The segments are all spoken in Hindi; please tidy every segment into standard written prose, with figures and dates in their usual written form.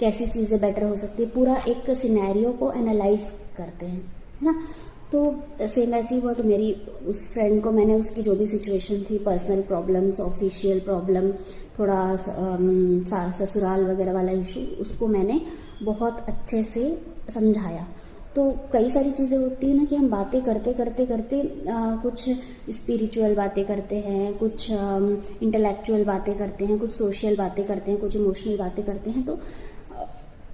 कैसी चीज़ें बेटर हो सकती है, पूरा एक सिनेरियो को एनालाइज करते हैं, है ना। तो सेम ऐसे ही हुआ। तो मेरी उस फ्रेंड को मैंने उसकी जो भी सिचुएशन थी, पर्सनल प्रॉब्लम्स, ऑफिशियल प्रॉब्लम, थोड़ा ससुराल वगैरह वाला इशू, उसको मैंने बहुत अच्छे से समझाया। तो कई सारी चीज़ें होती है ना कि हम बातें करते करते करते कुछ स्पिरिचुअल बातें करते हैं, कुछ इंटेलेक्चुअल बातें करते हैं, कुछ सोशल बातें करते हैं, कुछ इमोशनल बातें करते हैं। तो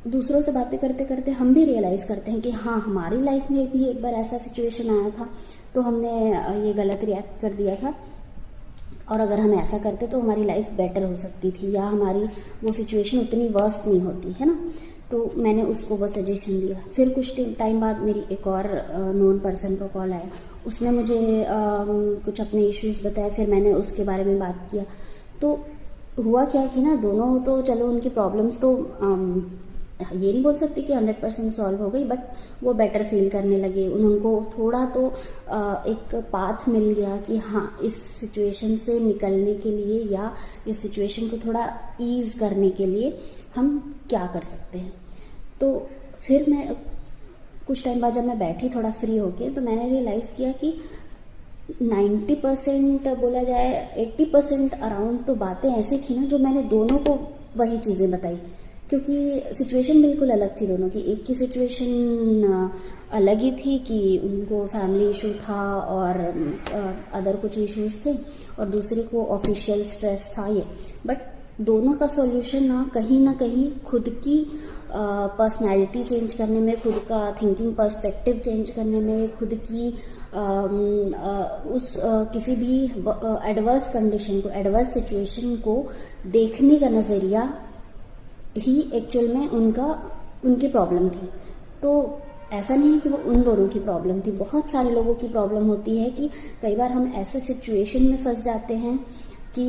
दूसरों से बातें करते करते हम भी रियलाइज़ करते हैं कि हाँ, हमारी लाइफ में भी एक बार ऐसा सिचुएशन आया था, तो हमने ये गलत रिएक्ट कर दिया था, और अगर हम ऐसा करते तो हमारी लाइफ बेटर हो सकती थी, या हमारी वो सिचुएशन उतनी वर्स्ट नहीं होती, है ना। तो मैंने उसको वो सजेशन दिया। फिर कुछ टाइम बाद मेरी एक और नोन पर्सन का कॉल आया, उसने मुझे कुछ अपने इश्यूज़ बताए, फिर मैंने उसके बारे में बात किया। तो हुआ क्या कि ना, दोनों तो चलो उनकी प्रॉब्लम्स तो ये नहीं बोल सकती कि 100% सॉल्व हो गई, बट वो बेटर फील करने लगे, उनको थोड़ा तो एक पाथ मिल गया कि हाँ, इस सिचुएशन से निकलने के लिए या इस सिचुएशन को थोड़ा ईज़ करने के लिए हम क्या कर सकते हैं। तो फिर मैं कुछ टाइम बाद जब मैं बैठी थोड़ा फ्री होके, तो मैंने रियलाइज़ किया कि 90% बोला जाए 80% अराउंड तो बातें ऐसी थी ना जो मैंने दोनों को वही चीज़ें बताई, क्योंकि सिचुएशन बिल्कुल अलग थी दोनों की। एक की सिचुएशन अलग ही थी कि उनको फैमिली इशू था और अदर कुछ इश्यूज थे, और दूसरे को ऑफिशियल स्ट्रेस था ये। बट दोनों का सॉल्यूशन ना कहीं खुद की पर्सनैलिटी चेंज करने में, खुद का थिंकिंग पर्सपेक्टिव चेंज करने में, खुद की किसी भी एडवर्स कंडीशन को, एडवर्स सिचुएशन को देखने का नज़रिया ही एक्चुअल में उनकी प्रॉब्लम थी। तो ऐसा नहीं है कि वो उन दोनों की प्रॉब्लम थी, बहुत सारे लोगों की प्रॉब्लम होती है कि कई बार हम ऐसे सिचुएशन में फंस जाते हैं कि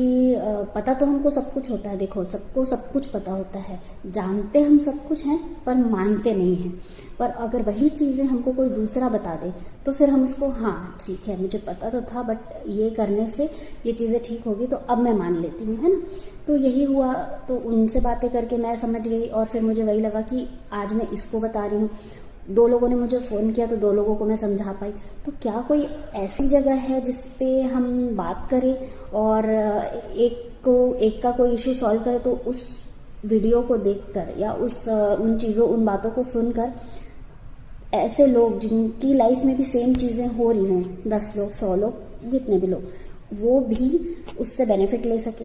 पता तो हमको सब कुछ होता है, देखो सबको सब कुछ पता होता है, जानते हम सब कुछ हैं पर मानते नहीं हैं। पर अगर वही चीज़ें हमको कोई दूसरा बता दे तो फिर हम उसको, हाँ ठीक है मुझे पता तो था, बट ये करने से ये चीज़ें ठीक होगी तो अब मैं मान लेती हूँ, है ना। तो यही हुआ। तो उनसे बातें करके मैं समझ गई, और फिर मुझे वही लगा कि आज मैं इसको बता रही हूँ, 2 लोगों ने मुझे फ़ोन किया तो 2 लोगों को मैं समझा पाई। तो क्या कोई ऐसी जगह है जिस पे हम बात करें और एक का कोई इशू सॉल्व करे, तो उस वीडियो को देखकर या उन बातों को सुनकर ऐसे लोग जिनकी लाइफ में भी सेम चीज़ें हो रही हों, 10 लोग, 100 लोग, जितने भी लोग, वो भी उससे बेनिफिट ले सके।